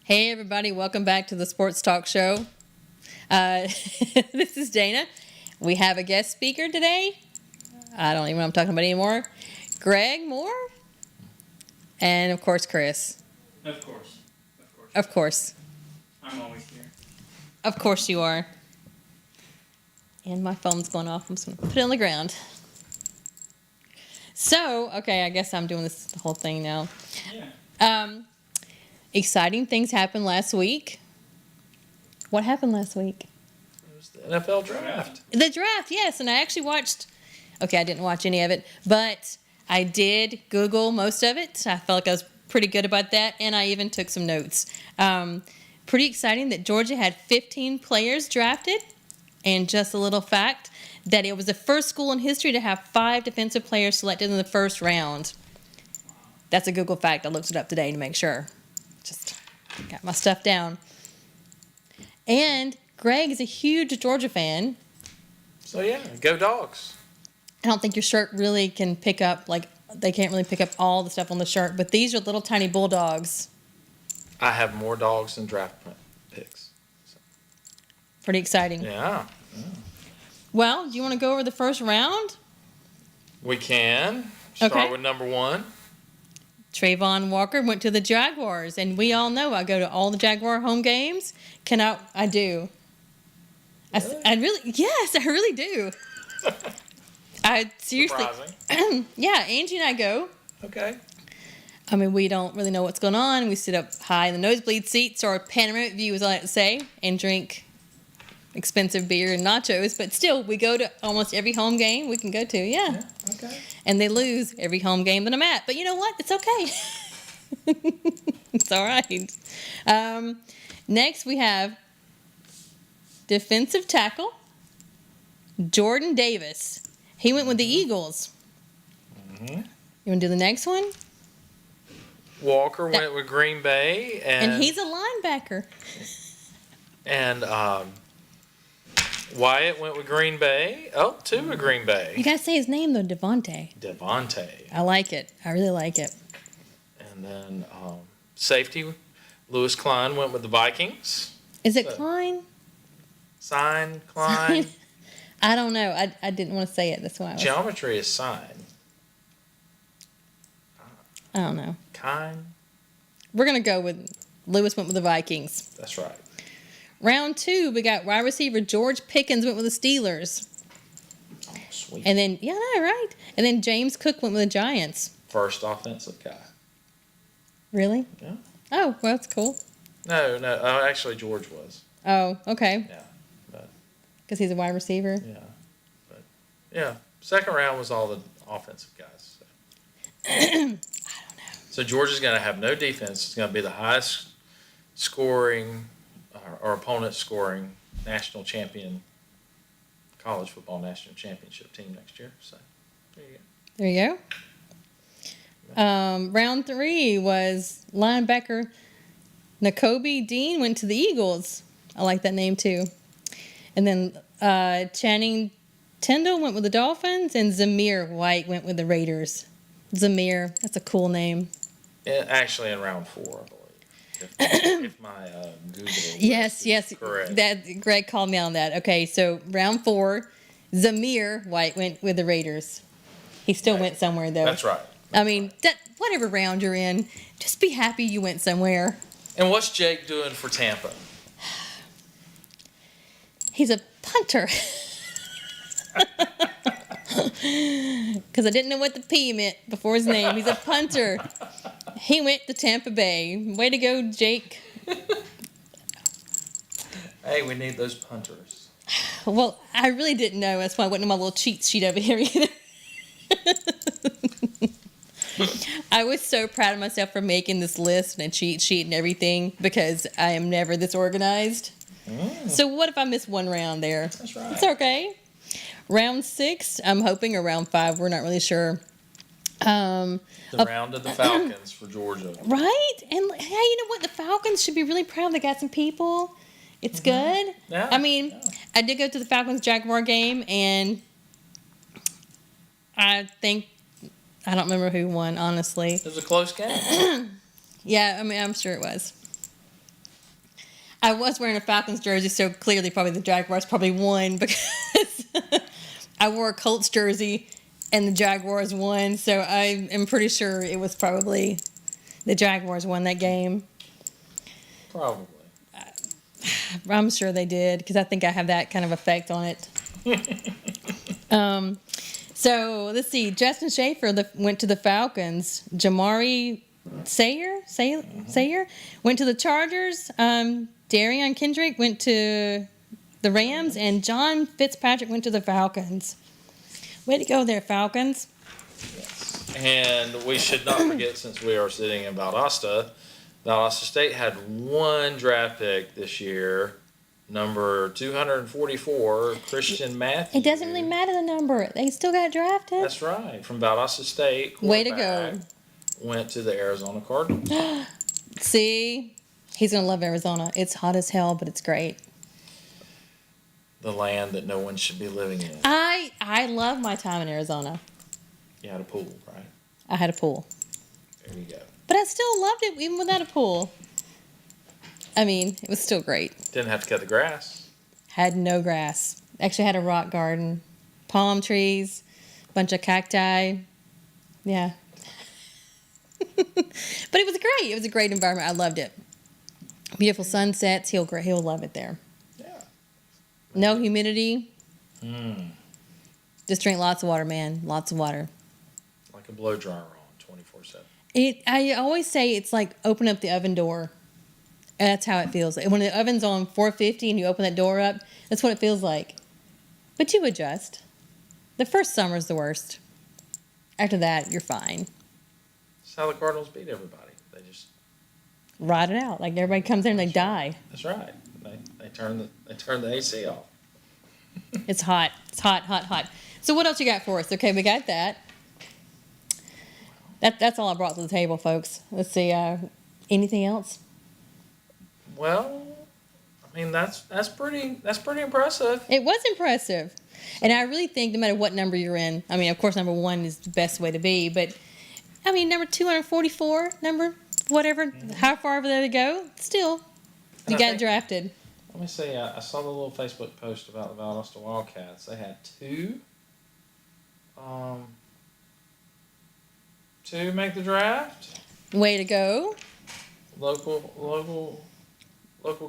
Hey everybody, welcome back to the Sports Talk Show. This is Dana. We have a guest speaker today. I don't even know what I'm talking about anymore. Greg Moore. And of course, Chris. Of course. Of course. I'm always here. Of course you are. And my phone's going off. I'm just going to put it on the ground. So, okay, I guess I'm doing this the whole thing now. Yeah. Exciting things happened last week. What happened last week? It was the NFL draft. The draft, yes. And I actually watched, okay, I didn't watch any of it, but I did Google most of it. I felt like I was pretty good about that, and I even took some notes. Pretty exciting that Georgia had 15 players drafted, and just a little fact that it was the first school in history to have 5 defensive players selected in the first round. That's a Google fact. I looked it up today to make sure. Just got my stuff down. And Greg is a huge Georgia fan. So yeah, go Dogs. I don't think your shirt really can pick up, like, they can't really pick up all the stuff on the shirt, but these are little tiny bulldogs. I have more dogs than draft picks. So. Pretty exciting. Yeah. Well, do you want to go over the first round? We can start Okay. with number 1. Trayvon Walker went to the Jaguars, and we all know I go to all the Jaguar home games. I do. Really? I really, yes, I really do. I seriously, Surprising. yeah, Angie and I go. Okay. I mean, we don't really know what's going on. We sit up high in the nosebleed seats, or panoramic view, as I like to say, and drink expensive beer and nachos. But still, we go to almost every home game we can go to. Yeah. Okay. And they lose every home game that I'm at. But you know what? It's okay. It's all right. Next, we have defensive tackle Jordan Davis. He went with the Eagles. Mm-hmm. You want to do the next one? Walker went with Green Bay, And he's a linebacker. And Wyatt went with Green Bay. Oh, 2 with Green You Bay. got to say his name, though, Devontae. Devontae. I like it. I really like it. And then safety, Lewis Klein went with the Vikings. Is it So- Klein? Sign, Klein. I don't know. I didn't want to say it. That's why I was. Geometry is sign. I don't know. Kind. We're going to go with Lewis went with the Vikings. That's right. Round 2, we got wide receiver George Pickens went with the Steelers. Oh, sweet. And then, yeah, right. And then James Cook went with the Giants. First offensive guy. Really? Yeah. Oh, well, that's cool. No. Actually, George was. Oh, okay. Yeah. But Because he's a wide receiver. yeah. But yeah. Second round was all the offensive guys. So. I don't know. So Georgia's going to have no defense. It's going to be the highest scoring or opponent scoring national champion, college football national championship team next year. So there you go. There you go. Round 3 was linebacker Nakobe Dean went to the Eagles. I like that name too. And then Channing Tindall went with the Dolphins, and Zamir White went with the Raiders. Zamir, that's a cool name. Actually, in round 4, I believe. If my Google Yes, is correct. That Greg called me on that. Okay, so round 4, Zamir White went with the Raiders. He still Right. went somewhere though. That's right. I mean, whatever round you're in, just be happy you went somewhere. And what's Jake doing for Tampa? He's a punter. Because I didn't know what the P meant before his name. He's a punter. He went to Tampa Bay. Way to go, Jake. Hey, we need those punters. Well, I really didn't know. That's why I went to my little cheat sheet over here either. I was so proud of myself for making this list and a cheat sheet and everything because I am never this organized. So what if I miss one round there? That's right. It's okay. Round 6, I'm hoping, or round 5, we're not really sure. The round of the Falcons for Georgia. Right? And hey, you know what? The Falcons should be really proud. They got some people. It's good. Yeah, I mean, yeah. I did go to the Falcons-Jaguar game, and I think, I don't remember who won, honestly. It was a close game. Yeah, I mean, I'm sure it was. I was wearing a Falcons jersey, so clearly probably the Jaguars probably won because I wore a Colts jersey and the Jaguars won. So I am pretty sure it was probably the Jaguars won that game. Probably. I'm sure they did because I think I have that kind of effect on it. So let's see. Justin Schaefer went to the Falcons. Jamari Sayer went to the Chargers. Darian Kendrick went to the Rams, and John Fitzpatrick went to the Falcons. Way to go there, Falcons. Yes. And we should not forget, since we are sitting in Valdosta State had one draft pick this year, number 244, Christian Matthews. It doesn't really matter the number. They still got drafted. That's right. From Valdosta State. Way to go. Went to the Arizona Cardinals. See? He's going to love Arizona. It's hot as hell, but it's great. The land that no one should be living in. I love my time in Arizona. You had a pool, right? I had a pool. There you go. But I still loved it even without a pool. I mean, it was still great. Didn't have to cut the grass. Had no grass. Actually had a rock garden. Palm trees. Bunch of cacti. Yeah. But it was great. It was a great environment. I loved it. Beautiful sunsets. He'll love it there. Yeah. No humidity. Mm. Just drink lots of water, man. Lots of water. Like a blow dryer on 24/7. I always say it's like open up the oven door. And that's how it feels. When the oven's on 450 and you open that door up, that's what it feels like. But you adjust. The first summer's the worst. After that, you're fine. That's how the Cardinals beat everybody. They just Ride it out. Like everybody comes there and they die. That's right. They turn the AC off. It's hot. It's hot, hot, hot. So what else you got for us? Okay, we got that. That's all I brought to the table, folks. Let's see. Anything else? Well, I mean that's pretty impressive. It was impressive. And I really think no matter what number you're in, I mean, of course, number 1 is the best way to be, but I mean, number 244, number whatever, how far over there to go, still, you got drafted. Let me see. I saw the little Facebook post about the Valdosta Wildcats. They had two make the draft. Way to go. Local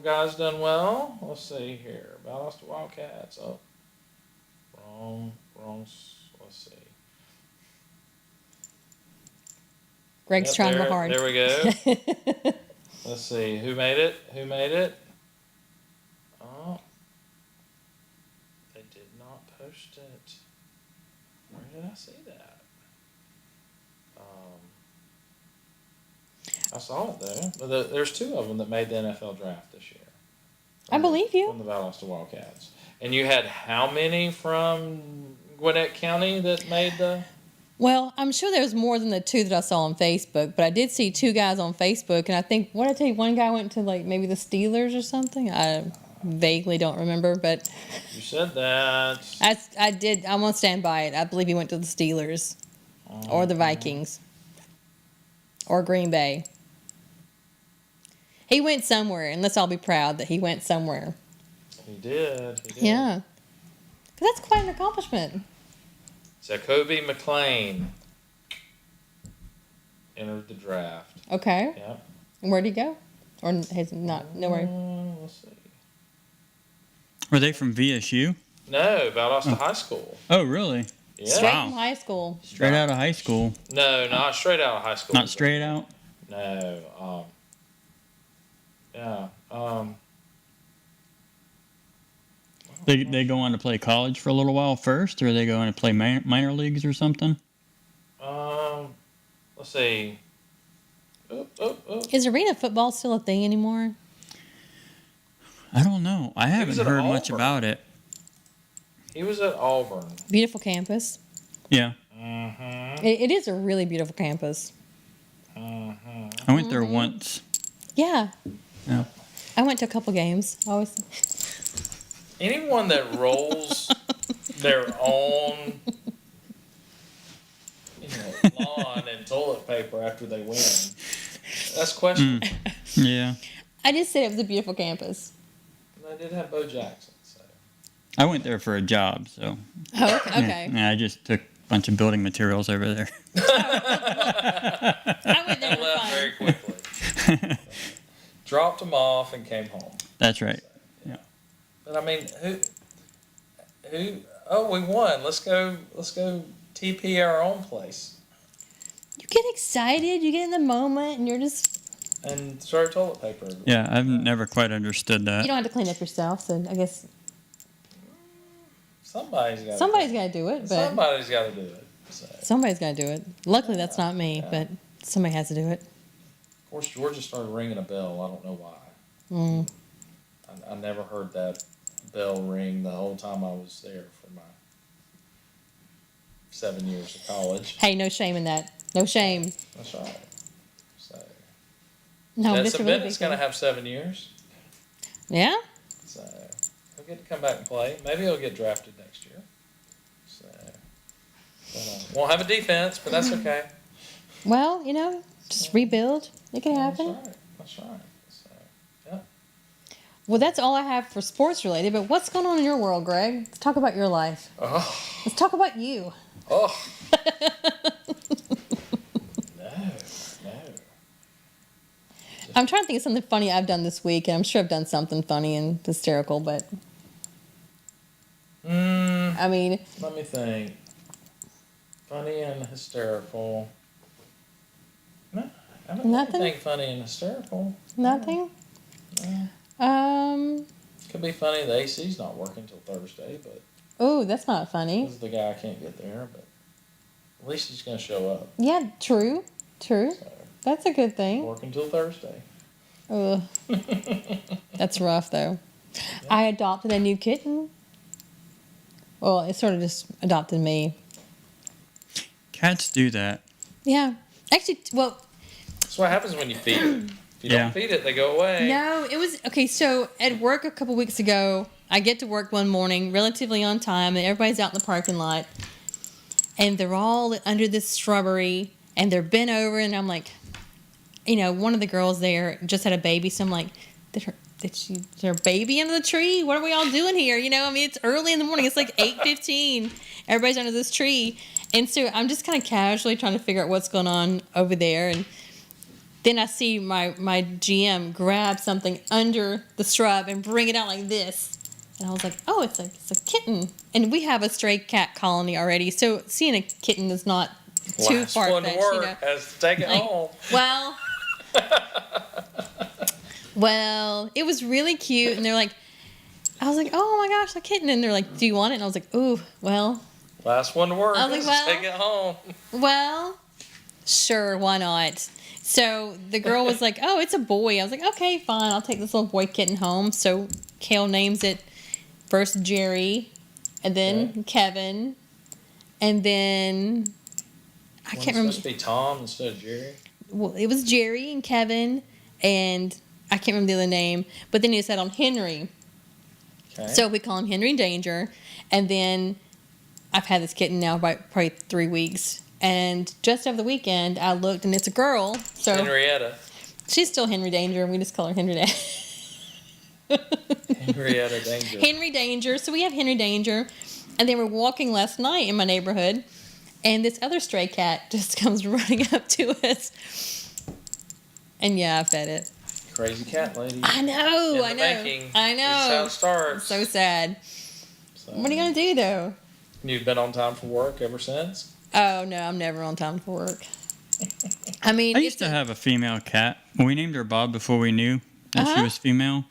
guys done well. Let's see here. Valdosta Wildcats. Oh, wrong. Let's see. Greg's trying real hard. There we go. Let's see. Who made it? Oh, they did not post it. Where did I see that? I saw it there. But there's two of them that made the NFL draft this year. I believe you. From the Valdosta Wildcats. And you had how many from Gwinnett County that made the... Well, I'm sure there's more than the 2 that I saw on Facebook, but I did see 2 guys on Facebook, and I think, what did I tell you, one guy went to, like, maybe the Steelers or something? I vaguely don't remember, but... You said that. I did. I'm going to stand by it. I believe he went to the Steelers or the Vikings or Green Bay. He went somewhere, and let's all be proud that he went somewhere. He did. Yeah. 'Cause that's quite an accomplishment. Jacoby McLean entered the draft. Okay. Yep. And where'd he go? Or has not nowhere? Let's see. Were they from VSU? No, Valdosta High School. Oh, really? Yeah. Straight Wow. from high school. Straight out of high school. No, not straight out of high school. Not straight out? No. Yeah. They go on to play college for a little while first, or they go on to play minor leagues or something? Let's see. Is arena football still a thing anymore? I don't know. I haven't heard much about it. He was at Auburn. Beautiful campus. Yeah. Mm-hmm. It is a really beautiful campus. Mm-hmm. I went there once. Yeah. Yeah. I went to a couple games. Anyone that rolls their own lawn and toilet paper after they win, that's questionable. Yeah. I just said it was a beautiful campus. And they did have Bo Jackson. So. I went there for a job, so. Oh, okay. Yeah, I just took a bunch of building materials over there. I went there I for left fun. very quickly. Dropped them off and came home. That's right. But I mean, who? Oh, we won. Let's go TP our own place You get excited, you get in the moment, and you're just, and throw toilet paper. Yeah, I've never quite understood that. you don't have to clean up yourself, so I guess Somebody's got. somebody's got to do it, but Somebody's got to do it. So. somebody's got to do it. Luckily, that's not me, Yeah. but somebody has to do it. Of course, Georgia started ringing a bell. I don't know why. Mm. I never heard that bell ring the whole time I was there for my 7 years of college. Hey, no shame in that. No shame. That's right. So No, but it's Jensen really Bennett's big. going to have 7 years. Yeah? So he'll get to come back and play. Maybe he'll get drafted next year. So but, won't have a defense, but that's okay. Well, just rebuild. It can happen. That's right. That's right. So, yeah. Well, that's all I have for sports related, but what's going on in your world, Greg? Let's talk about your life. Oh. Let's talk about you. Oh. No. I'm trying to think of something funny I've done this week, and I'm sure I've done something funny and hysterical, but I mean, Let me think. Funny and hysterical. No, I don't Nothing? think funny and hysterical. nothing. No. Could be funny. The AC's not working till Thursday, but Oh, that's not funny. this is the guy can't get there. But at least he's gonna show up. Yeah, true. So That's a good thing. working till Thursday. Ugh. That's rough, though. I adopted a new kitten. Well, it sort of just adopted me. Cats do that. Yeah. Actually, well, That's what happens when you feed it. If you Yeah. don't feed it, they go away. no, it was okay. So at work a couple weeks ago, I get to work one morning relatively on time, and everybody's out in the parking lot, and they're all under this shrubbery, and they're bent over, and I'm like, one of the girls there just had a baby, so I'm like, is there a baby under the tree? What are we all doing here? It's early in the morning. It's like 8:15. Everybody's under this tree, and so I'm just kind of casually trying to figure out what's going on over there, and then I see my GM grab something under the shrub and bring it out like this. And I was like, oh, it's a kitten. And we have a stray cat colony already. So seeing a kitten is not too Last one to far-fetched. work has to take it Like, home. Well, it was really cute. And they're like, I was like, oh my gosh, a kitten. And they're like, do you want it? And I was like, ooh, well, Last one to work I was has like, to take it home. sure, why not? So the girl was like, oh, it's a boy. I was like, okay, fine. I'll take this little boy kitten home. So Kale names it first Jerry, and then Okay. Kevin, and then I can't remember. Supposed to be Tom instead of Jerry. Well, it was Jerry and Kevin, and I can't remember the other name. But then he said on Henry. Okay. So we call him Henry Danger. And then I've had this kitten now by probably 3 weeks. And just over the weekend, I looked, and it's a girl. So Henrietta. she's still Henry Danger, and we just call her Henry Danger. Henrietta Danger. Henry Danger. So we have Henry Danger. And then we're walking last night in my neighborhood, and this other stray cat just comes running up to us. And yeah, I fed it. Crazy cat lady. I know, In I the know. making. I This is how know. it starts. So sad. So, What are you going to do, though? You've been on time for work ever since? Oh, no, I'm never on time for work. I mean, I used to have a female cat. We named her Bob before we knew that she was female,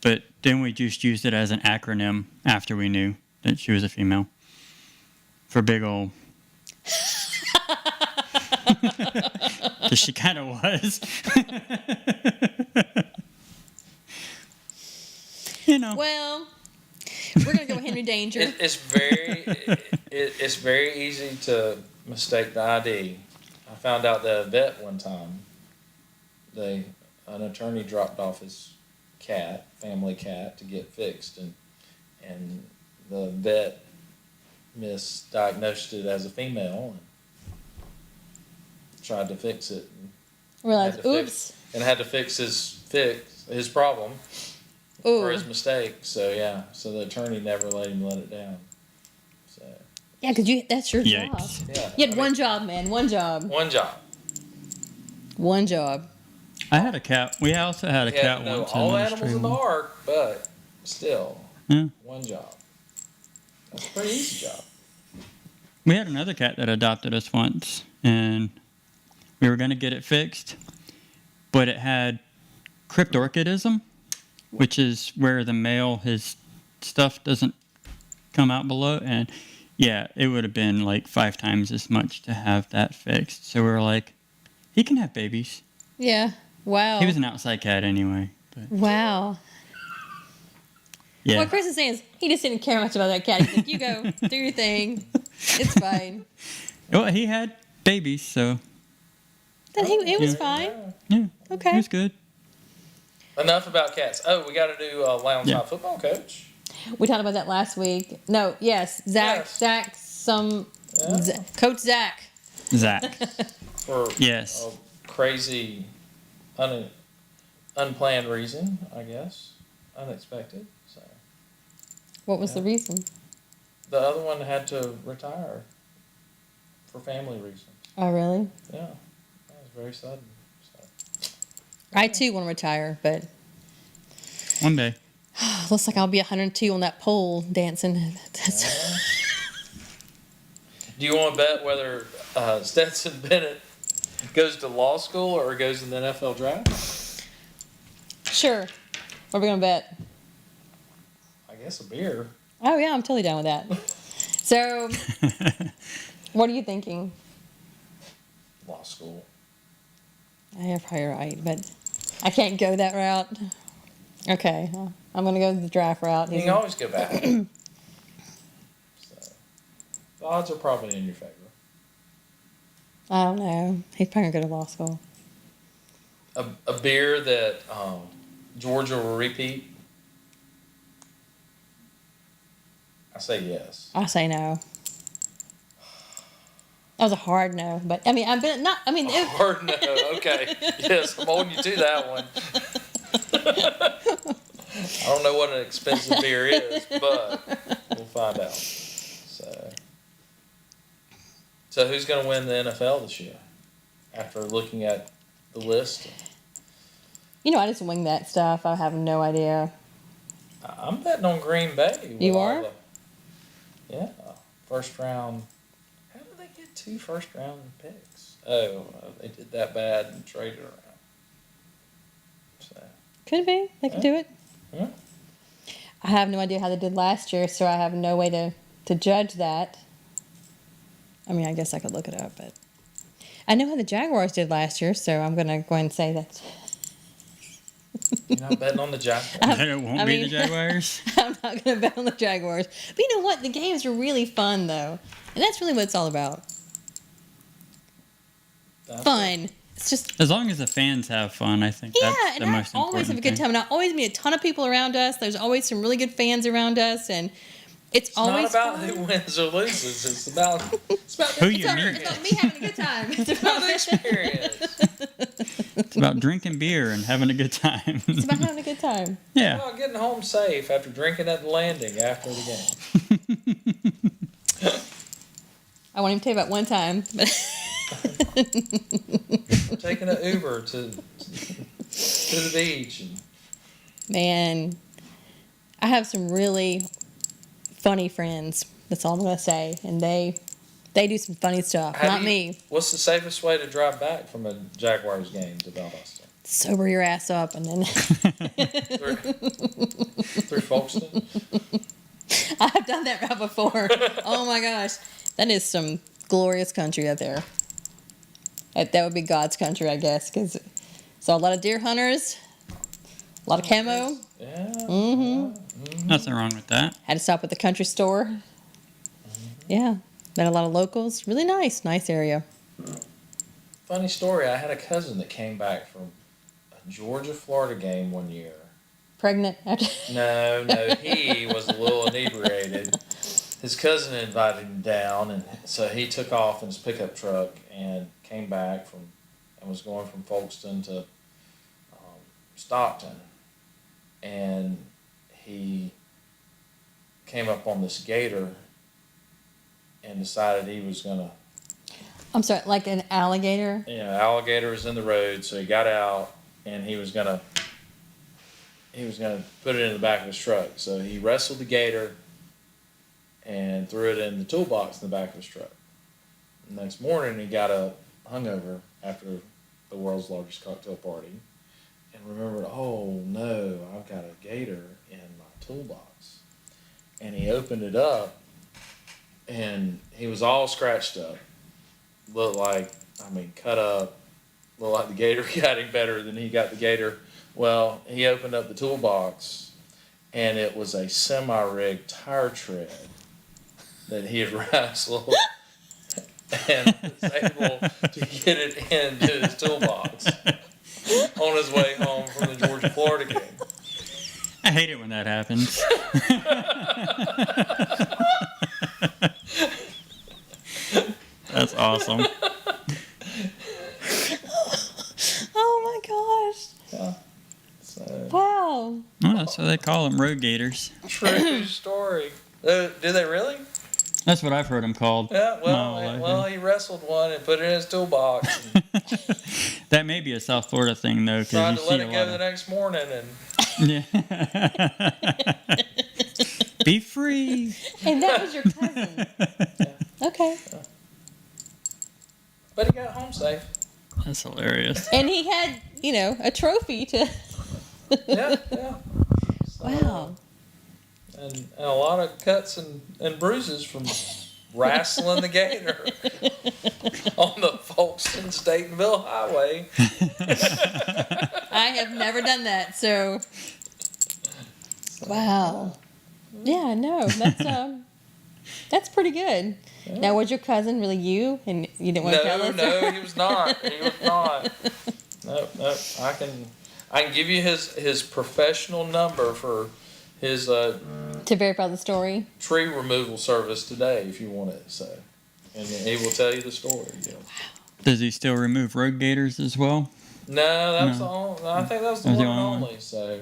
but then we just used it as an acronym after we knew that she was a female. For big ol'. Because she kind of was. Well, we're going to go with Henry Danger. It's very easy to mistake the ID. I found out that a vet one time, an attorney dropped off his family cat, to get fixed, and the vet misdiagnosed it as a female and tried to fix it. Realize, Had to oops. And had to fix his his problem or Ooh. his mistake. So yeah, so the attorney never let him let it down. So Yeah, because that's your job. Yikes. yeah, You had one job, man. One job. one job. One job. I had a cat. We also had a He had cat to know once. all in animals in the Australia. ark, but still, Yeah. one job. That's a pretty easy job. We had another cat that adopted us once, and we were going to get it fixed, but it had cryptorchidism, which is where the male, his stuff doesn't come out below. And yeah, it would have been like 5 times as much to have that fixed. So we were like, he can have babies. Yeah. Wow. He was an outside cat anyway. But Wow. yeah. What Chris is saying is he just didn't care much about that cat. He's like, you go, do your thing. It's fine. Well, he had babies, so Then he was Yeah. fine. yeah. Okay. He was good. Enough about cats. Oh, we got to do Lounge Yeah. High football coach. We talked about that last week. No, yes. Yes. Zach, Yeah. Coach Zach. Zach. For Yes. a crazy, unplanned reason, I guess. Unexpected. So What was the reason? the other one had to retire for family reasons. Oh, really? Yeah, that was very sudden. So. I too want to retire, but One day. looks like I'll be 102 on that pole dancing. That's, Do you want to bet whether Stetson Bennett goes to law school or goes in the NFL draft? sure. What are we going to bet? I guess a beer. Oh, yeah, I'm totally down with that. So, what are you thinking? Law school. You're probably right, but I can't go that route. Okay, well, I'm going to go the draft route. You can always go back. So, the odds are probably in your favor. I don't know. He's probably going to go to law school. A beer that Georgia will repeat? I say yes. I say no. That was a hard no, but I mean, I've been not. I mean, it, Hard no. Okay. Yes, I'm holding you to that one. I don't know what an expensive beer is, but we'll find out. So who's going to win the NFL this year? After looking at the list, you know, I just wing that stuff. I have no idea. I'm betting on Green Bay. with You all are? Yeah, first round. How did they get 2 first round picks? Oh, they did that bad and traded around. So, Could be. They could do it. yeah. I have no idea how they did last year, so I have no way to judge that. I mean, I guess I could look it up, but I know how the Jaguars did last year, so I'm going to go ahead and say that. You're not betting on the Jaguars. Then it won't I be mean- the Jaguars. I'm not going to bet on the Jaguars. But you know what? The games are really fun, though. And that's really what it's all about. That's Fun. It's just, As long as the fans have fun, I think yeah, that's and the I most important always have a good thing. time. And I always meet a ton of people around us. There's always some really good fans around us. And it's It's always not about fun. who wins or loses. It's about Who the you It's meet. about me having a good time. It's It's about about, the experience. It's about drinking beer and having a good time. it's about having a good time. It's yeah. about getting home safe after drinking at the landing after the game. I won't even tell you about one time. But Taking an Uber to the beach. And, man, I have some really funny friends. That's all I'm going to say. And they do some funny stuff. Not me. What's the safest way to drive back from a Jaguars game to Valdosta? Sober your ass up and then Through Folkestone? I've done that route before. Oh my gosh. That is some glorious country out there. That would be God's country, I guess, because saw a lot of deer hunters, a lot of camo. Yeah. Mm-hmm. Nothing wrong with that. Had to stop at the country store. Yeah. Met a lot of locals. Really nice area. Funny story. I had a cousin that came back from a Georgia-Florida game one year. Pregnant. No, he was a little inebriated. His cousin invited him down, and so he took off in his pickup truck and came back and was going from Folkestone to Stockton. and he came up on this gator and decided he was gonna, I'm sorry, like an alligator? alligator was in the road, so he got out and he was gonna put it in the back of his truck. So he wrestled the gator and threw it in the toolbox in the back of his truck. The next morning, he got up hungover after the world's largest cocktail party and remembered, oh no, I've got a gator in my toolbox. And he opened it up and he was all scratched up. Looked like, cut up. Looked like the gator got him better than he got the gator. Well, he opened up the toolbox and it was a semi-rigged tire tread that he had wrestled and was able to get it into his toolbox on his way home from the Georgia-Florida game. I hate it when that happens. That's awesome. Oh my gosh. Yeah. So, Wow. Oh, that's what they call them, road gators. true story. Do they really? That's what I've heard them called. Yeah, my whole life. he wrestled one and put it in his toolbox. That may be a South Florida thing, though, because Tried you to see let a it lot go of... the next morning, and Yeah. Be free. And that was your cousin. Okay. but he got home safe. That's hilarious. And he had, a trophy to. Yeah. So, Wow. And a lot of cuts and bruises from wrestling the gator on the Folkestone-Statenville Highway. I have never done that, so. Wow. Yeah, no, that's pretty good. Yeah. Now, was your cousin really you, and you didn't want to tell us? No, he was not. He was not. Nope. I can give you his professional number for his To verify the story. tree removal service today, if you want it. So, and he will tell you the story. Yeah. Does he still remove road gators as well? No, that was No. the only. I think that was the That was one the and only only. So,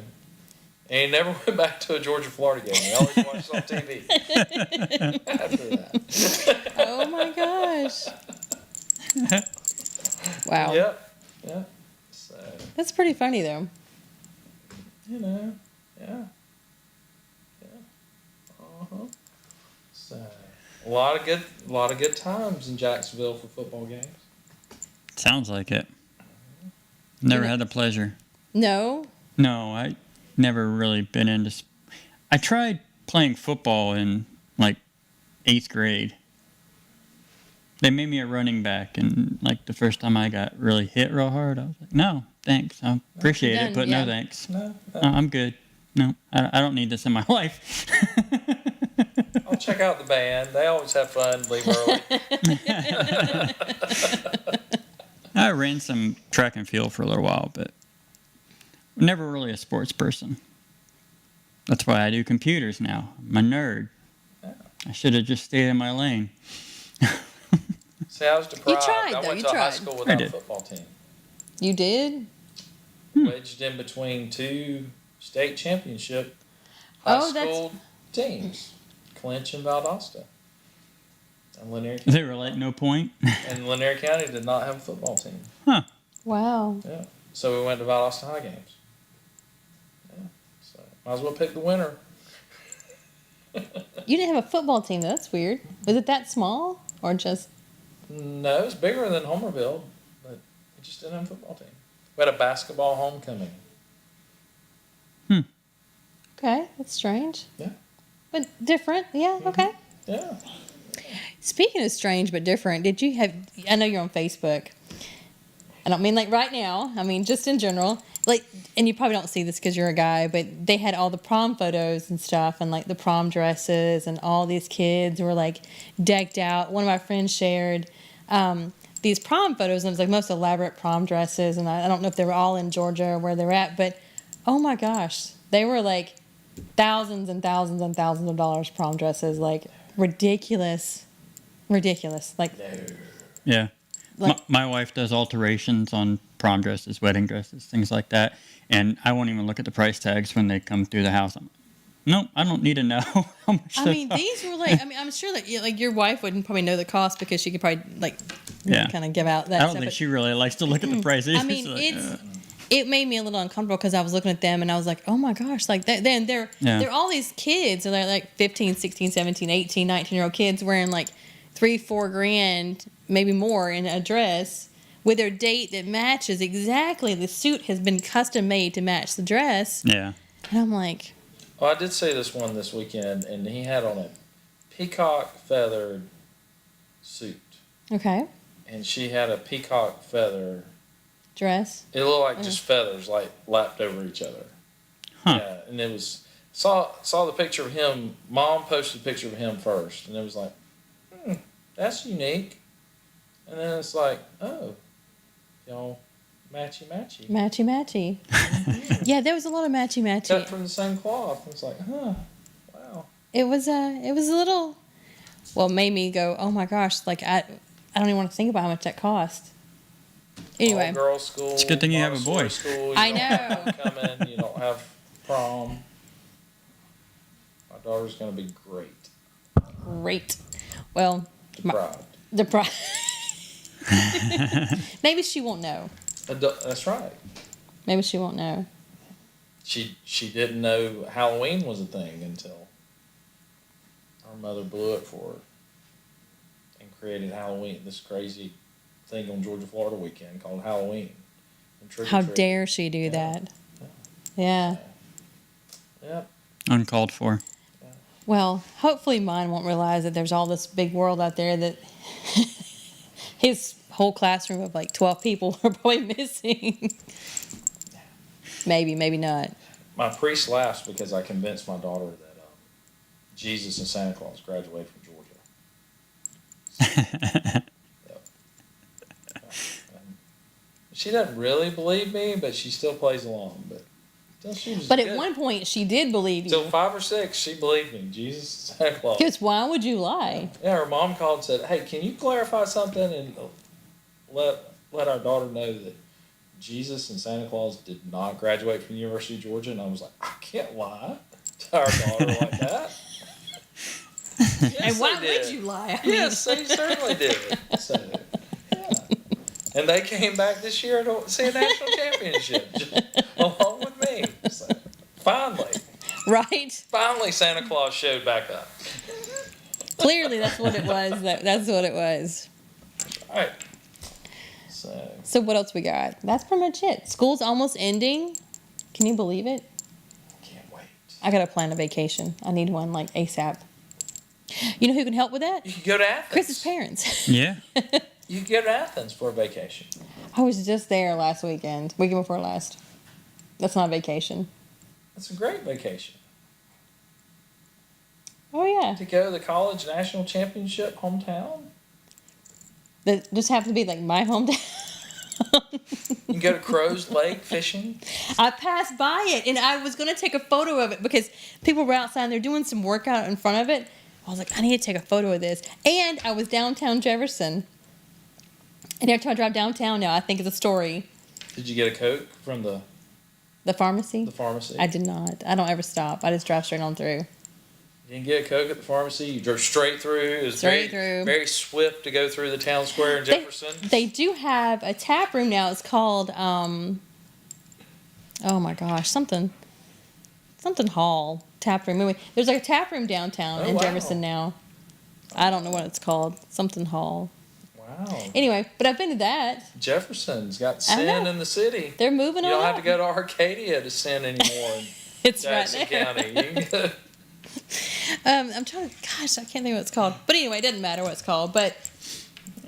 and he never went back to a Georgia-Florida game. He always watched on TV after that. Oh my gosh. Wow. Yep. So, That's pretty funny, though. yeah. So, a lot of good times in Jacksonville for football games. Sounds like it. Never had the pleasure. No? No, I never really been into... I tried playing football in, 8th grade. They made me a running back, and, the first time I got really hit real hard, I was like, no, thanks. I appreciate it, but yeah. no thanks. No. I'm good. No, I don't need this in my life. I'll check out the band. They always have fun. Leave early. I ran some track and field for a little while, but never really a sports person. That's why I do computers now. I'm a nerd. I should have just stayed in my lane. See, I was deprived. tried, I though. went You to a high tried. school I without a did. football team. You did? Wedged in between two state championship high Oh, that's- school teams, Clinch and Valdosta. And Lanier County. They were no point. And Lanier County did not have a football team. Huh. Wow. Yeah. So we went to Valdosta High games. Yeah. So might as well pick the winner. You didn't have a football team, though. That's weird. Was it that small? Or just. No, it's bigger than Homerville, but it just didn't have a football team. We had a basketball homecoming. Okay, that's strange. Yeah. But different. Yeah, okay. Yeah. Speaking of strange but different, did you have. I know you're on Facebook. I don't mean right now. I mean just in general. And you probably don't see this because you're a guy, but they had all the prom photos and stuff and the prom dresses and all these kids were decked out. One of my friends shared these prom photos and it was most elaborate prom dresses. And I don't know if they were all in Georgia or where they're at, but oh my gosh, they were thousands and thousands and thousands of dollars prom dresses, ridiculous. No. Yeah. Like, My wife does alterations on prom dresses, wedding dresses, things like that, and I won't even look at the price tags when they come through the house. No, I don't need to know how much. I mean, these were like. I mean, I'm sure that like your wife wouldn't probably know the cost because she could probably like, Yeah. kind of give out that. I don't stuff, think but- she really likes to look at the price either. I mean, She's like, it made me a little uncomfortable because I was looking at them and I was like, oh my gosh, like then they're all these kids, and they're like 15, 16, 17, 18, 19-year-old kids wearing like $3-4 grand, maybe more in a dress with their date that matches exactly. The suit has been custom made to match the dress. Yeah. And I'm like, Oh, I did see this one this weekend, and he had on a peacock feathered suit, okay, and she had a peacock feather. dress. It looked like just feathers, like lapped over each other. Huh. Yeah, and it was saw the picture of him. Mom posted a picture of him first, and it was like, that's unique. And then it's like, oh, y'all matchy matchy, Matchy matchy. Yeah, there was a lot of matchy matchy. cut from the same cloth. It's like, wow. It was a little, well, made me go, oh my gosh, like I don't even want to think about how much that cost. Anyway, All girls school. It's a good thing you have a boy. Montessori School, I don't have know. homecoming, you don't have prom. My daughter's gonna be great. great. Well, Deprived. the maybe she won't know. That's right. Maybe she won't know. She didn't know Halloween was a thing until her mother blew it for her and created Halloween, this crazy thing on Georgia Florida weekend called Halloween. And How trick-or-treat. dare she do that? Yeah. Yep. Uncalled for. Well, hopefully mine won't realize that there's all this big world out there that his whole classroom of like 12 people are probably missing. Maybe not. My priest laughs because I convinced my daughter that Jesus and Santa Claus graduated from Georgia. She doesn't really believe me, but she still plays along. But at one point, she did believe you. Till 5 or 6, she believed me. Jesus and Santa Claus. Because why would you lie? Yeah, her mom called and said, "Hey, can you clarify something and let our daughter know that Jesus and Santa Claus did not graduate from the University of Georgia?" And I was like, "I can't lie to our daughter like that." Yes, And why they did. would you lie? I mean- Yes, they certainly did. So, yeah. And they came back this year to see a national championship along with me. So, finally, Right? Santa Claus showed back up. Clearly, that's what it was. That's what it was. All right. So what else we got? That's pretty much it. School's almost ending. Can you believe it? Can't wait. I gotta plan a vacation. I need one like ASAP. You know who can help with that? You can go to Athens. Chris's parents. Yeah. You can go to Athens for a vacation. I was just there last weekend before last. That's not a vacation. That's a great vacation. Oh yeah. To go to the college national championship hometown. That just happened to be like my hometown. You can go to Crow's Lake fishing. I passed by it and I was going to take a photo of it because people were outside and they're doing some workout in front of it. I was like, I need to take a photo of this. And I was downtown Jefferson. And every time I drive downtown now, I think it's a story. Did you get a Coke from the Pharmacy? pharmacy? I did not. I don't ever stop. I just drive straight on through. You didn't get a Coke at the pharmacy. You drove straight through. It was Straight very, through. very swift to go through the town square in Jefferson. They do have a tap room now. It's called, oh my gosh, something hall tap room. Anyway, there's like a tap room downtown Oh, in wow. Jefferson now. I don't know what it's called. Something hall. Wow. Anyway, but I've been to that. Jefferson's got I sin know. in the city. They're moving You on don't have up. to go to Arcadia to sin anymore in It's right Jackson there. County. You can go. I'm trying to. Gosh, I can't think of what it's called. But anyway, it doesn't matter what it's called. But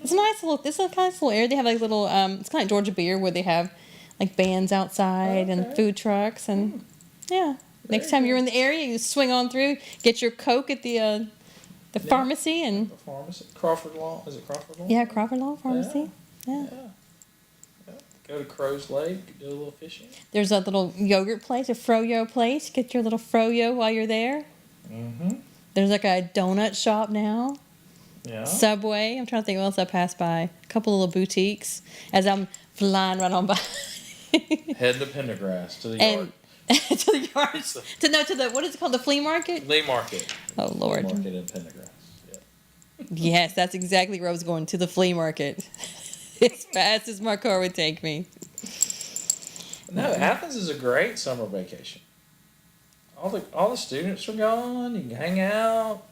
it's a nice little. This is a nice little area. They have like little. It's kind of like Georgia Beer, where they have like bands outside and Okay. food trucks and yeah. Next time you're in the area, you swing on through, get your Coke at the pharmacy and The pharmacy. Crawford Law. Is it Crawford Law? yeah, Crawford Law Pharmacy. Yeah. Yeah. Go to Crow's Lake. Do a little fishing. There's a little yogurt place, a froyo place. Get your little froyo while you're there. Mm-hmm. There's like a donut shop now. Yeah. Subway. I'm trying to think what else I passed by. A couple little boutiques as I'm flying right on by. Heading to Pendergrass to the yard. And to the yard. To the what is it called? The flea market? Flea market. Oh Lord. Flea market in Pendergrass. Yeah. Yes, that's exactly where I was going, to the flea market. As fast as my car would take me. No, Athens is a great summer vacation. All the students are gone. You can hang out.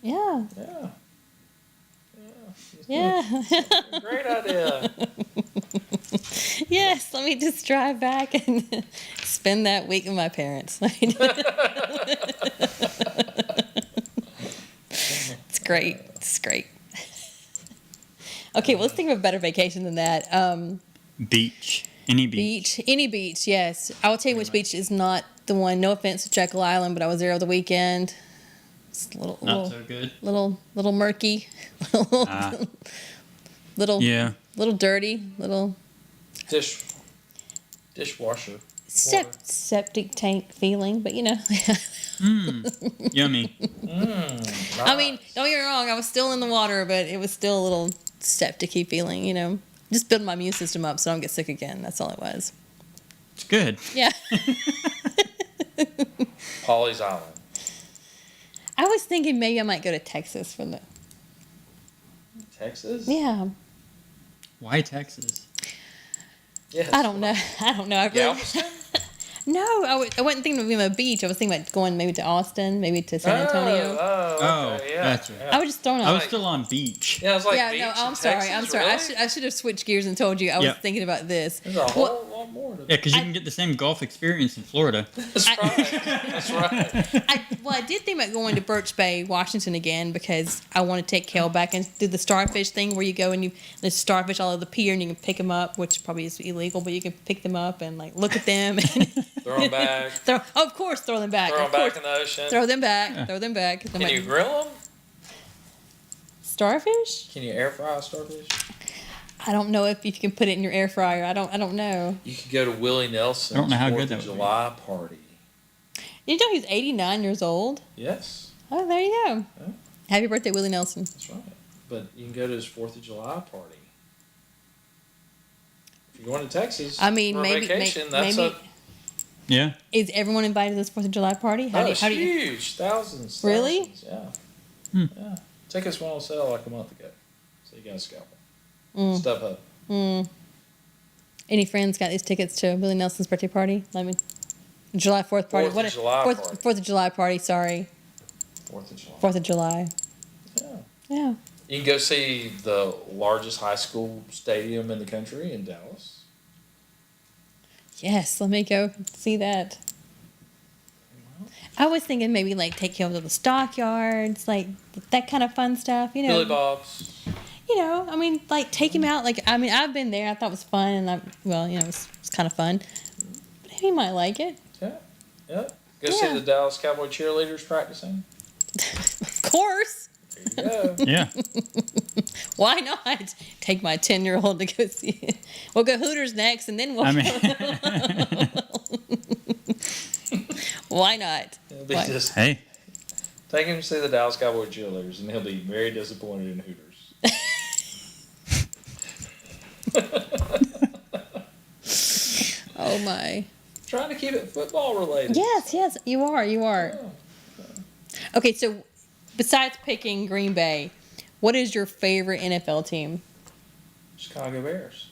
Yeah. Yeah. Yeah. Great idea. Yes, let me just drive back and spend that week with my parents. It's great. It's great. Okay, well, let's think of a better vacation than that. Beach. Any beach. Any beach, yes. I will tell you which beach is not the one. No offense to Jekyll Island, but I was there over the weekend. It's a Not so good. little murky, little Yeah. little dirty, little Dishwasher. septic tank feeling, but Yummy. I mean, don't get me wrong, I was still in the water, but it was still a little septic-y feeling, Just building my immune system up so I don't get sick again. That's all it was. It's good. Yeah. Pawleys Island. I was thinking maybe I might go to Texas for the. Texas? Yeah. Why Texas? Yes. I don't know. I really. Galveston? No, I wasn't thinking of being a beach. I was thinking about going maybe to Austin, maybe to San Antonio. Oh, okay, yeah. gotcha. Yeah. I was just throwing I out. was still on beach. Yeah, I was like, Yeah, beach no, in I'm sorry. Texas, I'm sorry. Really? I should have switched gears and told you I was Yep. thinking about this. There's a whole lot more to Yeah, because you can get the same golf experience in Florida. That's right. That's right. I did think about going to Birch Bay, Washington again because I want to take Kale back and do the starfish thing where you go and there's starfish all over the pier and you can pick them up, which probably is illegal, but you can pick them up and look at them. And Throw them back. Of course, throw them back. Throw them Of course, back in the ocean. throw them back. Yeah. Throw them back. Can you grill them? Starfish? Can you air fry a starfish? I don't know if you can put it in your air fryer. I don't know. You could go to Willie Nelson's I don't know how 4th good that of would be. July party. You know he's 89 years old. Yes, Oh, there you go. Yeah. Happy birthday, Willie Nelson. that's right. But you can go to his 4th of July party. If you're going to Texas I mean, for a maybe vacation, maybe that's Yeah. is everyone invited to this 4th of July party? it's huge. Thousands. Really? Thousands, yeah. Hmm. Yeah. Tickets went on sale like a month ago. So you guys go. Mm. StubHub. Any friends got these tickets to Willie Nelson's birthday party? July 4th party. 4th of July party. 4th of July party, sorry. 4th of July. 4th of July. Yeah. Yeah. You can go see the largest high school stadium in the country in Dallas. Yes, let me go see that. I was thinking maybe take him to the stockyards, that kind of fun stuff, Billy Bob's. Take him out. I've been there. I thought it was fun, and it was kind of fun. But he might like it. Yeah. Yeah. Go see Yeah. the Dallas Cowboy cheerleaders practicing. Of course. There you go. Yeah. Why not? Take my 10-year-old to go see it. We'll go Hooters next, and then we'll. I mean, Why not? It'll be Why? just hey. take him to see the Dallas Cowboy cheerleaders, and he'll be very disappointed in Hooters. Oh my. Trying to keep it football related. Yes, you are. Yeah. Okay, so besides picking Green Bay, what is your favorite NFL team? Chicago Bears.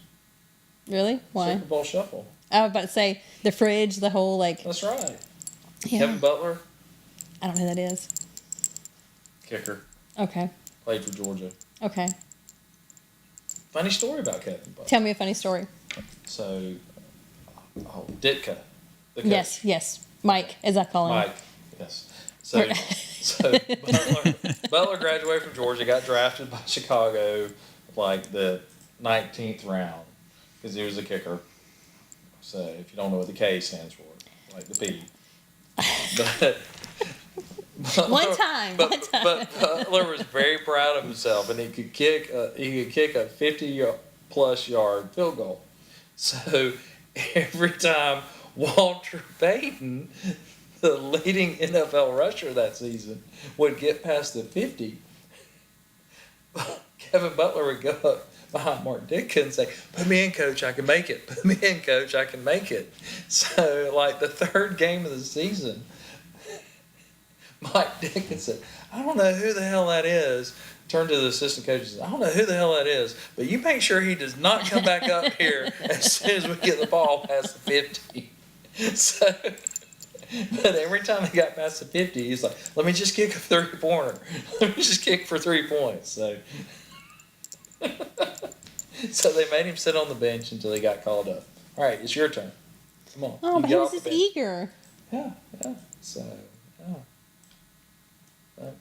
Really? Why? Super Bowl Shuffle. I was about to say the fridge, the whole That's right. Yeah. Kevin Butler, I don't know who that is. kicker, Okay. played for Georgia. Okay. Funny story about Kevin Butler. Tell me a funny story. So, Ditka. The coach. Yes. Mike, as I call him. Mike. Yes. So Butler graduated from Georgia, got drafted by Chicago the 19th round because he was a kicker. So if you don't know what the K stands for, the P. But One time. But Butler was very proud of himself, and he could kick a 50-plus yard field goal. So every time Walter Payton, the leading NFL rusher that season, would get past the 50, Kevin Butler would go up behind Mark Ditka and say, "Put me in, coach, I can make it. Put me in, coach, I can make it." So, like, the third game of the season, Mike Ditka said, "I don't know who the hell that is." Turned to the assistant coach and said, "I don't know who the hell that is, but you make sure he does not come back up here as soon as we get the ball past the 50. So, but every time he got past the 50, he's like, "Let me just kick a 3-pointer. Let me just kick for 3 points." So, so they made him sit on the bench until he got called up. All right, it's your turn. Come on. Oh, you but get he was off the just bench. eager. Yeah. So, yeah.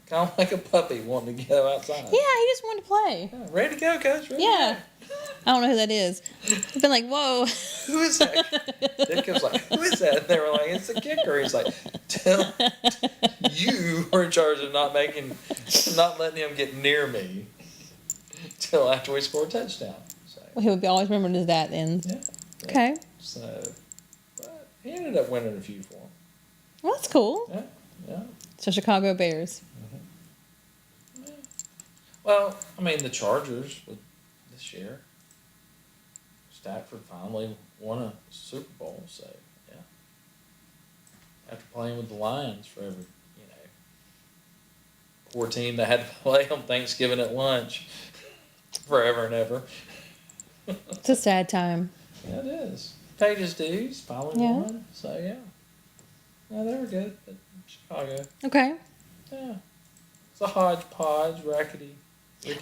Kind of like a puppy wanting to go outside. Yeah, he just wanted to play. Yeah, ready to go, coach. Ready Yeah. To go. I don't know who that is. I've been like, whoa. Who is that? Dick was like, "Who is that?" And they were like, "It's the kicker." He's like, "You were in charge of not letting him get near me till after we score a touchdown." So, Well, he would be always remembered as that then. yeah. Okay. So, but he ended up winning a few for him. Well, that's cool. Yeah. So Chicago Bears. Well, I mean, the Chargers with this year. Stafford finally won a Super Bowl, so yeah. After playing with the Lions forever, poor team that had to play on Thanksgiving at lunch forever and ever. It's a sad time. Yeah, it is. Paid his dues, finally Yeah. won, so yeah. Yeah, they were good at Chicago. Okay. Yeah. It's a hodgepodge, rickety.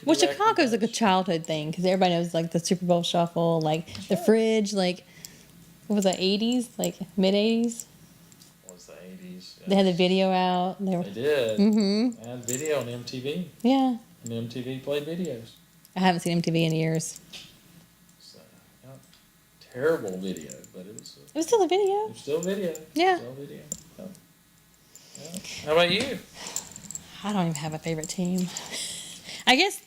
Well, Chicago's like a childhood thing because everybody knows like the Super Bowl shuffle, like the fridge, like what was that, 80s, like mid 80s? What was the 80s? They had the video out. They did. Mm-hmm. They had video on MTV. Yeah. And MTV played videos. I haven't seen MTV in years. So, yeah, terrible video, but it was. It was still a video. It was still video. Yeah. Still video. Yeah. Yeah. How about you? I don't even have a favorite team. I guess,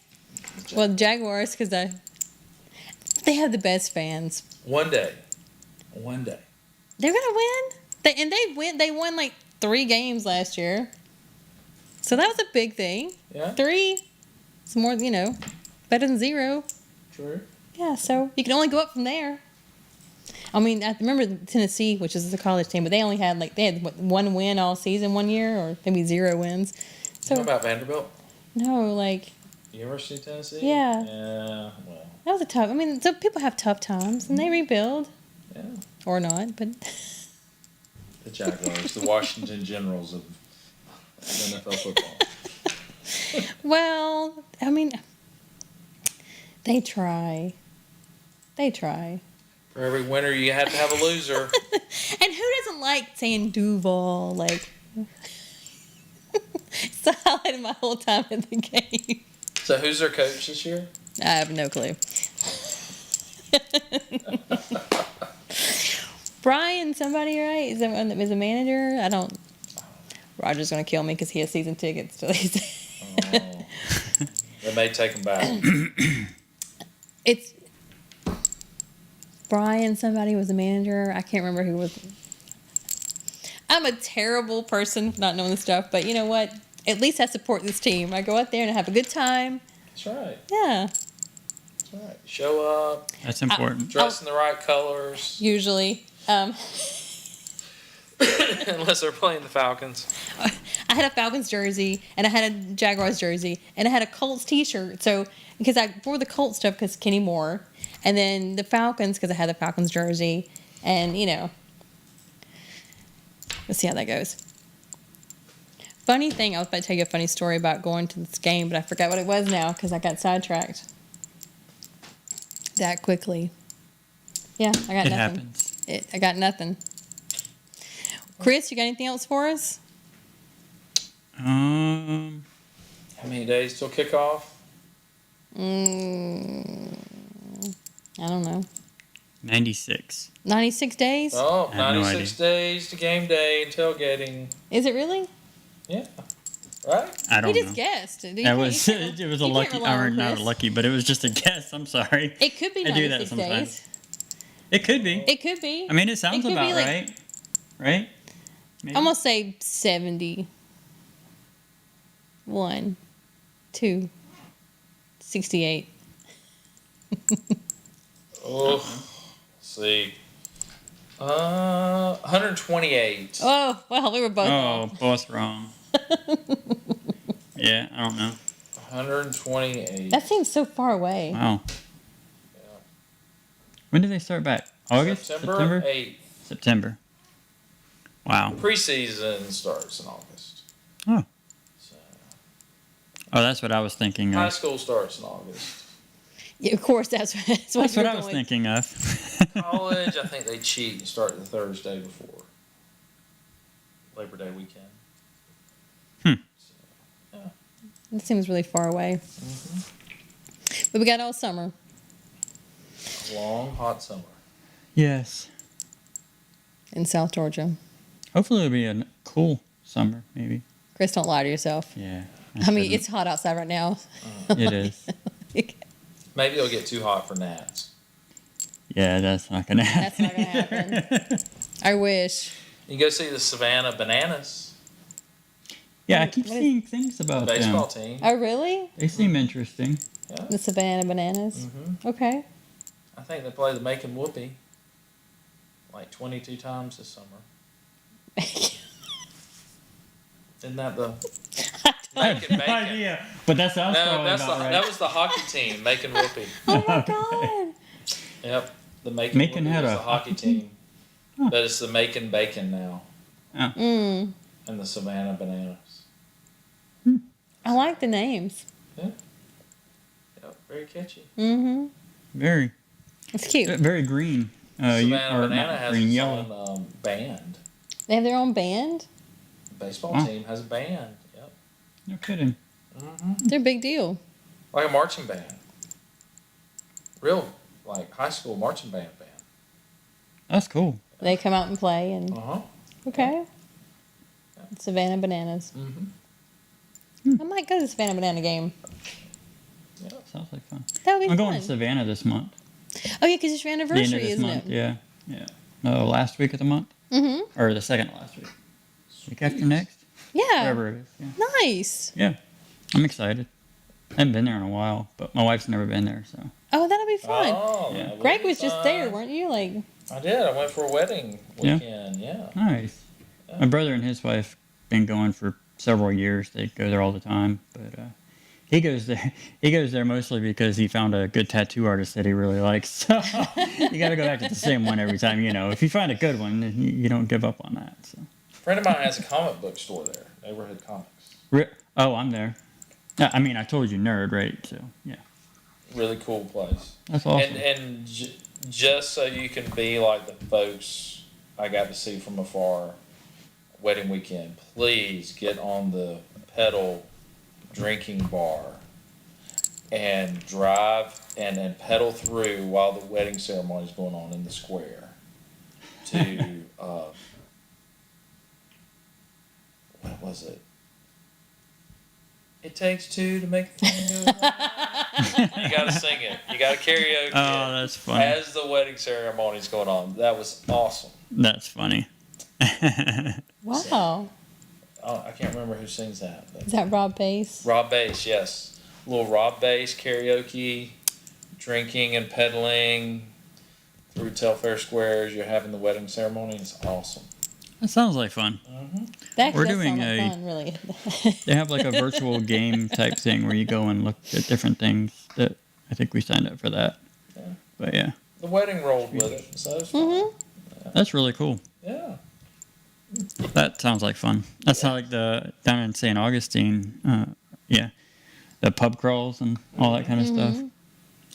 well, Jaguars because they have the best fans. One day. They're gonna win. They won like 3 games last year. So that was a big thing. Yeah. 3. It's more, better than 0. True. Yeah, so you can only go up from there. I mean, I remember Tennessee, which is a college team, but they only had what, 1 win all season 1 year, or maybe 0 wins. So What about Vanderbilt? no, University of Tennessee? Yeah. Yeah, well, that was a tough. I mean, some people have tough times and they rebuild yeah. or not, but The Jaguars, the Washington Generals of NFL football. well, I mean, they try. For every winner, you have to have a loser. And who doesn't like saying Duval? Like, it's the highlight of my whole time at the game. So who's their coach this year? I have no clue. Brian, somebody, right? Is that one that was a manager? I don't. Roger's gonna kill me because he has season tickets. So Oh. They may take them back. it's Brian. Somebody was a manager. I can't remember who was. I'm a terrible person for not knowing this stuff, but you know what? At least I support this team. I go out there and I have a good time. That's right. Yeah. That's right. Show up. That's important. Dress in the right colors. Usually. Unless they're playing the Falcons. I had a Falcons jersey, and I had a Jaguars jersey, and I had a Colts T-shirt. So because I wore the Colts stuff because Kenny Moore, and then the Falcons because I had the Falcons jersey, and let's see how that goes. Funny thing, I was about to tell you a funny story about going to this game, but I forgot what it was now because I got sidetracked that quickly. Yeah, I got It nothing. happens. I got nothing. Chris, you got anything else for us? How many days till kickoff? I don't know. 96. 96 days? Oh, I have no 96 days to game day and tailgating. Is it really? Yeah. Right? I don't He know. just guessed. That was it was a you can't lucky, rely on or not a Chris. lucky, but it was just a guess. I'm sorry. It could be I do that 96 sometimes. days. It could be. It could be. I mean, it sounds could be about like- right. Right? Maybe. I'm going to say 70. 1, 2, 68. Oh, let's see. 128. Oh, well, we were both Oh, off. both wrong. Yeah, I don't know. 128. That seems so far away. Wow. Yeah. When did they start back? August? September 8th. September. Wow. Preseason starts in August. Oh. So, Oh, that's what I was thinking high of. school starts in August. Yeah, of course, that's what That's what you're I was going. thinking of. College, I think they cheat and start the Thursday before Labor Day weekend. Hmm. So, yeah. That seems really far away. But we got all summer. Long, hot summer. Yes. In South Georgia. Hopefully it'll be a cool summer, maybe. Chris, don't lie to yourself. Yeah. I mean, it's hot outside right now. It is. Maybe it'll get too hot for gnats. Yeah, that's not gonna That's happen. not going to happen. I wish. You go see the Savannah Bananas Yeah, I keep What is- seeing things about baseball them. team. Oh, really? They seem interesting. Yeah. The Savannah Bananas? Mm-hmm. Okay. I think they play the Macon Whoopee like 22 times this summer. Isn't that the I Macon have no Bacon? idea. But that sounds No, probably that's about right. that was the hockey team, Macon Whoopee. Oh, my Okay. God. Yep, the Macon Macon Whoopee had was a the hockey team, Huh. but it's the Macon Bacon now, Mm. and the Savannah Bananas. I like the names. Yep, very catchy. Mm-hmm. Very, It's cute. very green. Savannah or Banana not has green, its yellow. own band. They have their own band. The baseball Wow. team has a band. Yep. No kidding. They're a big deal. Like a marching band. Real, like high school marching band. That's cool. They come out and play. And Uh-huh. okay. Savannah Bananas. Mm-hmm. I might go to the Savannah Banana game. Sounds like fun. That would be I'm fun. going to Savannah this month. Oh, yeah, because it's your The end anniversary, of this isn't month. it? Yeah. Yeah. No, last week of the month? Mm-hmm. Or the second last week. Week after next? Yeah. Whatever it is. Yeah. Nice. Yeah. I'm excited. I haven't been there in a while, but my wife's never been there, so. Oh, that'll be fun. Oh, Yeah. that would Greg be was just fun. there, weren't you? Like, I did. I went for a wedding Yeah. weekend. Yeah. Nice. Yeah. My brother and his wife been going for several years. They go there all the time, but he goes there. He goes there mostly because he found a good tattoo artist that he really likes. So you got to go back to the same one every time. You know, if you find a good one, then you don't give up on that. So. A friend of mine has a comic book store there, Neighborhood Comics. Oh, I'm there. I mean, I told you, nerd, right? So yeah, Really cool place. that's awesome. And just so you can be like the folks I got to see from afar, wedding weekend, please get on the pedal drinking bar and drive and pedal through while the wedding ceremony is going on in the square to what was it? It takes two to make the thing go round. You gotta sing it. You gotta karaoke Oh, it that's funny. as the wedding ceremony is going on. That was awesome. That's funny. wow. I can't remember who sings that. But Is that Rob Bass? Rob Bass, yes. Little Rob Bass karaoke, drinking and pedaling through Telfair Square as you're having the wedding ceremony. It's awesome. That sounds like fun. That We're does doing sound like a- fun, really. They have like a virtual game type thing where you go and look at different things. That I think we signed up for that. Yeah. But yeah, The wedding rolled with it, so it's fun. Mm-hmm. that's really cool. Yeah. That sounds like fun. That's how like the down in St. Augustine, yeah, the pub crawls and all that kind of stuff.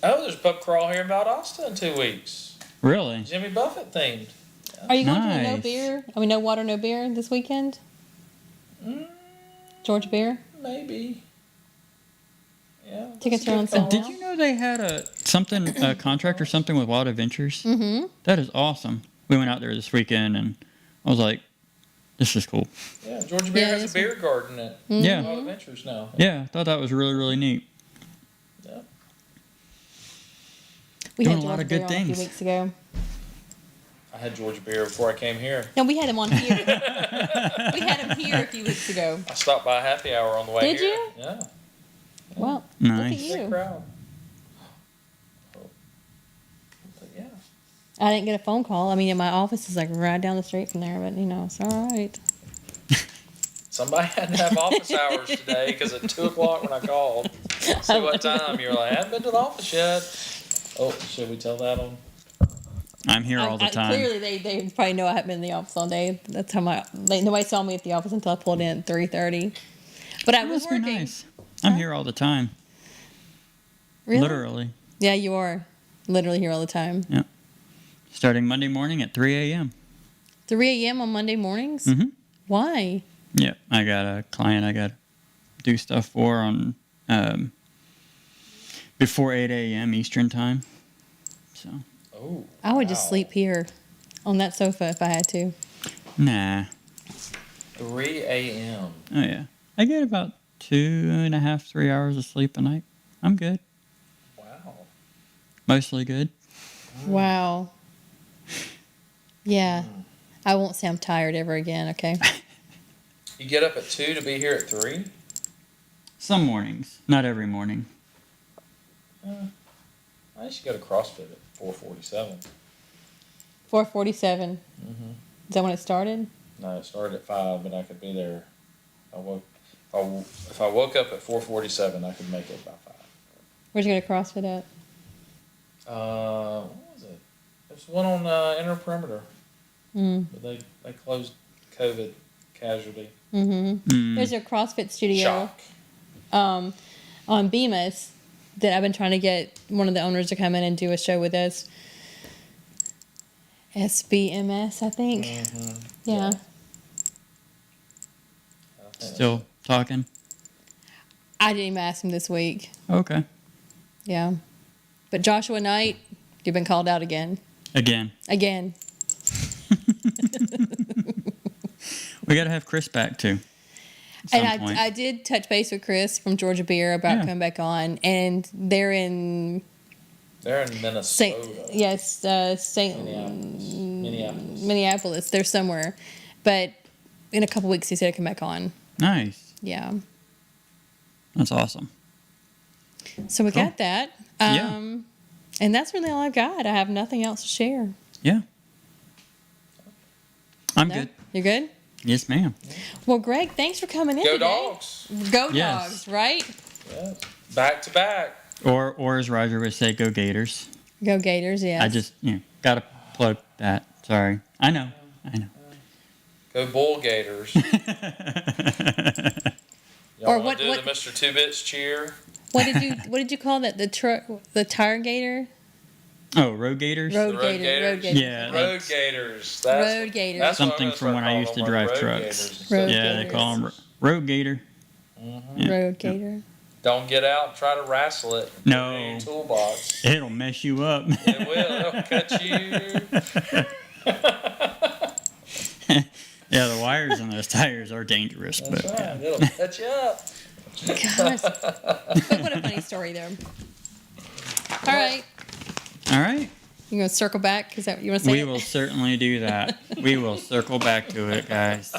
Oh, there's a pub crawl here in Valdosta in 2 weeks. Really? Jimmy Buffett themed. Are you going to the no Nice. beer? I mean, no water, no beer this weekend? Georgia Beer? Maybe. Yeah. Tickets that's a are on good sale. call. Did you know they had a contract or something with Wild Adventures? Mm-hmm. That is awesome. We went out there this weekend and I was like, this is cool. Yeah, Georgia Beer Yeah, has this a beer garden at Yeah. Wild Adventures now. Yeah, I thought that was really, really neat. Yeah. We Doing had a lot Georgia of Beer good on a few things. weeks ago. I had Georgia Beer before I came here. No, we had them on here. We had them here a few weeks ago. I stopped by Happy Hour on the way Did here. you? Yeah. Well, Nice. you. Big crowd. But yeah. I didn't get a phone call. I mean, my office is like right down the street from there, but it's all right. Somebody had to have office hours today because at 2 o'clock when I called, see what time, you're like, I haven't been to the office yet. Oh, should we tell that on? I'm here all the time. Clearly, they probably know I haven't been in the office all day. That's how nobody saw me at the office until I pulled in at 3:30. But I was Must be working. nice. I'm here all the time. Really? Literally. Yeah, you are. Literally here all the time. Yep. Starting Monday morning at 3 a.m. 3 a.m. on Monday mornings? Mm-hmm. Why? Yep. I got a client I got to do stuff for on before 8 a.m. Eastern time. So. Oh. I would just sleep here on that sofa if I had to. Nah. 3 a.m. Oh, yeah. I get about 2.5, 3 hours of sleep a night. I'm good. Wow. Mostly good. Wow. Yeah. I won't say I'm tired ever again, okay? You get up at 2 to be here at 3? Some mornings. Not every morning. I used to go to CrossFit at 4:47. 4:47. Mm-hmm. Is that when it started? No, it started at 5, but I could be there. If I woke up at 4:47, I could make it by 5. Where'd you go to CrossFit at? What was it? There's one on Inner Perimeter, but they closed COVID casualty. Mm-hmm. There's a CrossFit studio on Bemis that I've been trying to get one of the owners to come in and do a show with us. SBMS, I think. Mm-hmm. Yeah. Still talking? I didn't even ask him this week. Okay. Yeah. But Joshua Knight, you've been called out again. Again. We got to have Chris back too. And I did touch base with Chris from Georgia Beer about coming back on, and they're in Minnesota. Minneapolis. They're somewhere, but in a couple weeks he said he'd come back on. Nice. Yeah. That's awesome. So we got that. Yeah. And that's really all I've got. I have nothing else to share. Yeah. I'm No? good. You're good? Yes, ma'am. Well, Greg, thanks for coming in Go today. Dogs. Go Yes. Dogs, right? Yes. Back to back. Or as Roger would say, go Gators. Go Gators, yes. I just, got to plug that. Sorry. I know. Go Bull Gators. Or Y'all what- want to do what- the Mr. Two Bits cheer? What did you call that? The tire gator? Oh, Road Gators? Road Road Gator. Gators? Yeah. Road Gators. Road Gators. That's what I'm Something gonna from when start I calling used to them, drive Road trucks. Gators. Road Yeah, they Gators. call them Road Gator. Yeah. Road Gator. Don't get out and try to wrestle it. No. In your toolbox. It'll mess you up. It will. It'll cut you. Yeah, the wires on those tires are dangerous. That's but right. It'll cut you up. Gosh. But what a funny story there. All right. All right. You going to circle back? Is that what you want to say? We will certainly do that. We will circle back to it, guys.